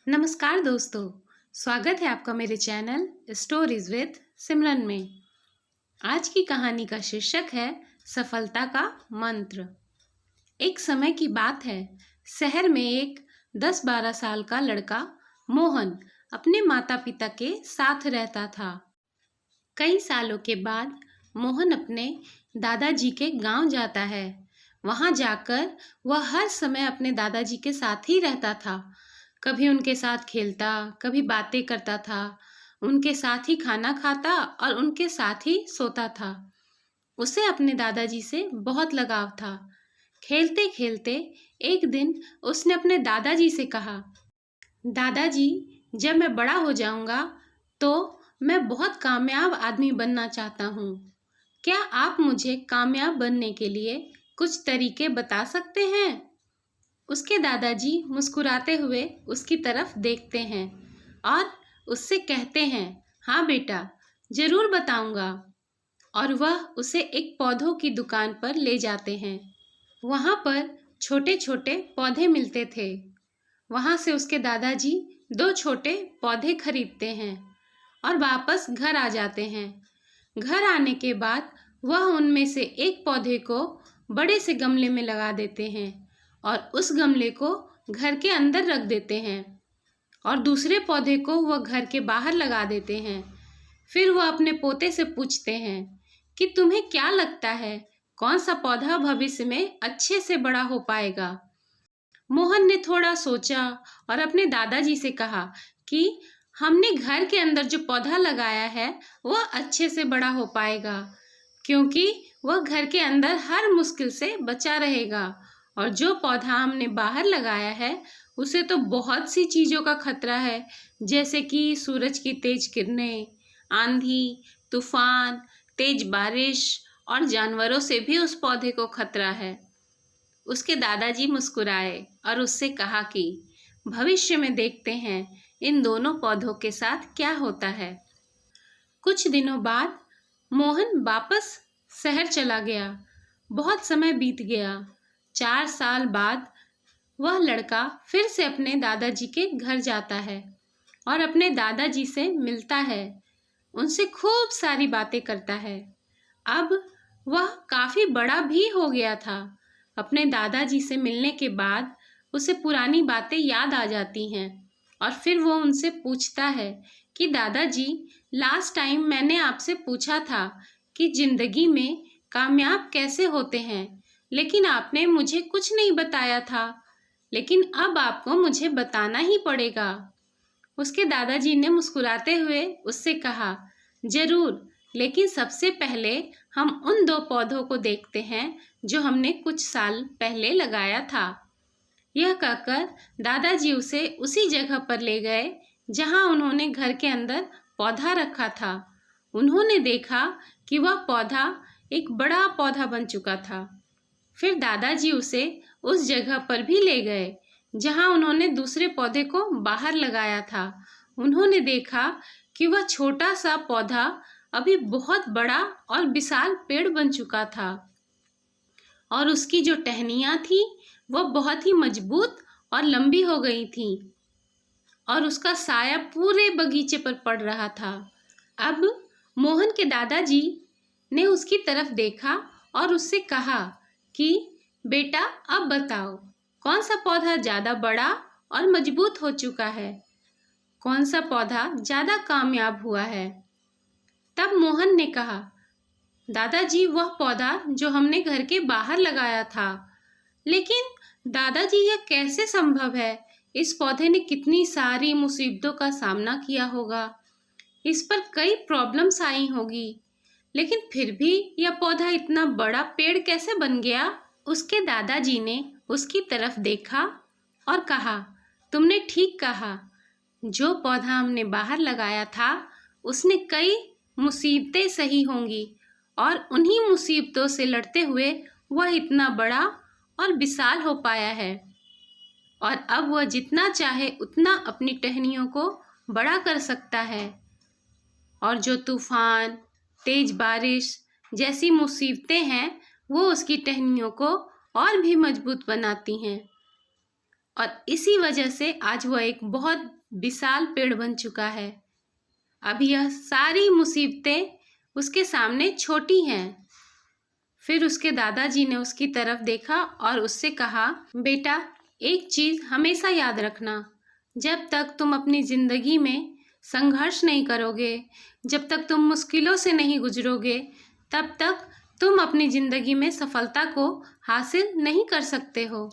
नमस्कार दोस्तों, स्वागत है आपका मेरे चैनल स्टोरीज विद सिमरन में। आज की कहानी का शीर्षक है सफलता का मंत्र। एक समय की बात है, शहर में एक 10-12 साल का लड़का मोहन अपने माता पिता के साथ रहता था। कई सालों के बाद मोहन अपने दादाजी के गांव जाता है। वहां जाकर वह हर समय अपने दादाजी के साथ ही रहता था। कभी उनके साथ खेलता, कभी बातें करता था, उनके साथ ही खाना खाता और उनके साथ ही सोता था। उसे अपने दादाजी से बहुत लगाव था। खेलते खेलते एक दिन उसने अपने दादाजी से कहा, दादाजी, जब मैं बड़ा हो जाऊंगा तो मैं बहुत कामयाब आदमी बनना चाहता हूँ। क्या आप मुझे कामयाब बनने के लिए कुछ तरीके बता सकते हैं? उसके दादाजी मुस्कुराते हुए उसकी तरफ देखते हैं और उससे कहते हैं, हाँ बेटा, जरूर बताऊंगा। और वह उसे एक पौधों की दुकान पर ले जाते हैं। वहाँ पर छोटे छोटे पौधे मिलते थे। वहाँ से उसके दादाजी 2 छोटे पौधे खरीदते हैं और वापस घर आ जाते हैं। घर आने के बाद वह उनमें से एक पौधे को बड़े से गमले में लगा देते हैं और उस गमले को घर के अंदर रख देते हैं और दूसरे पौधे को वह घर के बाहर लगा देते हैं। फिर वह अपने पोते से पूछते हैं कि तुम्हें क्या लगता है, कौन सा पौधा भविष्य में अच्छे से बड़ा हो पाएगा? मोहन ने थोड़ा सोचा और अपने दादाजी से कहा कि हमने घर के अंदर जो पौधा लगाया है वह अच्छे से बड़ा हो पाएगा, क्योंकि वह घर के अंदर हर मुश्किल से बचा रहेगा। और जो पौधा हमने बाहर लगाया है उसे तो बहुत सी चीज़ों का खतरा है, जैसे कि सूरज की तेज किरणें, आंधी, तूफान, तेज बारिश और जानवरों से भी उस पौधे को खतरा है। उसके दादाजी मुस्कुराए और उससे कहा कि भविष्य में देखते हैं इन दोनों पौधों के साथ क्या होता है। कुछ दिनों बाद मोहन वापस शहर चला गया। बहुत समय बीत गया। 4 साल बाद वह लड़का फिर से अपने दादाजी के घर जाता है और अपने दादाजी से मिलता है। उनसे खूब सारी बातें करता है। अब वह काफ़ी बड़ा भी हो गया था। अपने दादाजी से मिलने के बाद उसे पुरानी बातें याद आ जाती हैं और फिर वो उनसे पूछता है कि दादाजी, लास्ट टाइम मैंने आपसे पूछा था कि ज़िंदगी में कामयाब कैसे होते हैं, लेकिन आपने मुझे कुछ नहीं बताया था। लेकिन अब आपको मुझे बताना ही पड़ेगा। उसके दादाजी ने मुस्कुराते हुए उससे कहा, जरूर, लेकिन सबसे पहले हम उन 2 पौधों को देखते हैं जो हमने कुछ साल पहले लगाया था। यह कहकर दादाजी उसे उसी जगह पर ले गए जहां उन्होंने घर के अंदर पौधा रखा था। उन्होंने देखा कि वह पौधा एक बड़ा पौधा बन चुका था। फिर दादाजी उसे उस जगह पर भी ले गए जहां उन्होंने दूसरे पौधे को बाहर लगाया था। उन्होंने देखा कि वह छोटा सा पौधा अभी बहुत बड़ा और विशाल पेड़ बन चुका था और उसकी जो टहनियाँ थी वह बहुत ही मजबूत और लंबी हो गई थी और उसका साया पूरे बगीचे पर पड़ रहा था। अब मोहन के दादाजी ने उसकी तरफ देखा और उससे कहा कि बेटा, अब बताओ, कौन सा पौधा ज़्यादा बड़ा और मजबूत हो चुका है? कौन सा पौधा ज़्यादा कामयाब हुआ है? तब मोहन ने कहा, दादाजी, वह पौधा जो हमने घर के बाहर लगाया था। लेकिन दादाजी, यह कैसे संभव है? इस पौधे ने कितनी सारी मुसीबतों का सामना किया होगा, इस पर कई प्रॉब्लम्स आई होगी, लेकिन फिर भी यह पौधा इतना बड़ा पेड़ कैसे बन गया? उसके दादाजी ने उसकी तरफ देखा और कहा, तुमने ठीक कहा, जो पौधा हमने बाहर लगाया था उसने कई मुसीबतें सही होंगी और उन्हीं मुसीबतों से लड़ते हुए वह इतना बड़ा और विशाल हो पाया है और अब वह जितना चाहे उतना अपनी टहनियों को बड़ा कर सकता है। और जो तूफान, तेज बारिश जैसी मुसीबतें हैं वो उसकी टहनियों को और भी मजबूत बनाती हैं। और इसी वजह से आज वह एक बहुत विशाल पेड़ बन चुका है। अब यह सारी मुसीबतें उसके सामने छोटी हैं। फिर उसके दादाजी ने उसकी तरफ देखा और उससे कहा, बेटा, एक चीज़ हमेशा याद रखना, जब तक तुम अपनी ज़िंदगी में संघर्ष नहीं करोगे, जब तक तुम मुश्किलों से नहीं गुजरोगे, तब तक तुम अपनी ज़िंदगी में सफलता को हासिल नहीं कर सकते हो।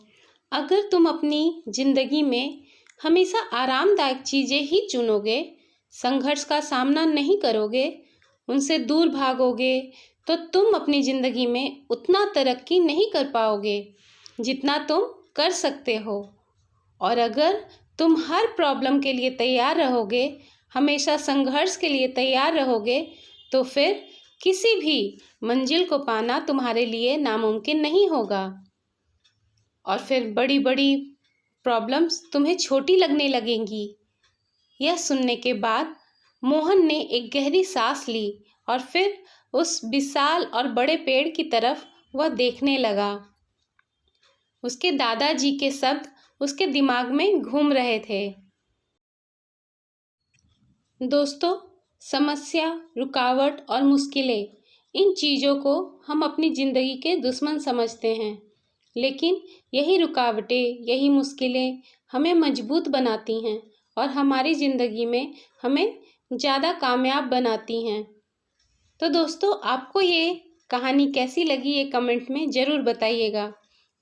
अगर तुम अपनी ज़िंदगी में हमेशा आरामदायक चीज़ें ही चुनोगे, संघर्ष का सामना नहीं करोगे, उनसे दूर भागोगे, तो तुम अपनी ज़िंदगी में उतना तरक्की नहीं कर पाओगे जितना तुम कर सकते हो। और अगर तुम हर प्रॉब्लम के लिए तैयार रहोगे, हमेशा संघर्ष के लिए तैयार रहोगे, तो फिर किसी भी मंजिल को पाना तुम्हारे लिए नामुमकिन नहीं होगा और फिर बड़ी बड़ी प्रॉब्लम्स तुम्हें छोटी लगने लगेंगी। यह सुनने के बाद मोहन ने एक गहरी सांस ली और फिर उस विशाल और बड़े पेड़ की तरफ वह देखने लगा। उसके दादाजी के शब्द उसके दिमाग में घूम रहे थे। दोस्तों, समस्या, रुकावट और मुश्किलें, इन चीज़ों को हम अपनी ज़िंदगी के दुश्मन समझते हैं, लेकिन यही रुकावटें, यही मुश्किलें हमें मजबूत बनाती हैं और हमारी ज़िंदगी में हमें ज़्यादा कामयाब बनाती हैं। तो दोस्तों, आपको ये कहानी कैसी लगी, ये कमेंट में ज़रूर बताइएगा।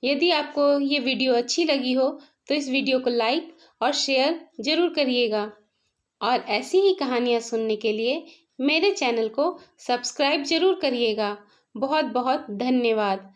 यदि आपको ये वीडियो अच्छी लगी हो तो इस वीडियो को लाइक और शेयर ज़रूर करिएगा और ऐसी ही कहानियाँ सुनने के लिए मेरे चैनल को सब्सक्राइब ज़रूर करिएगा। बहुत बहुत धन्यवाद।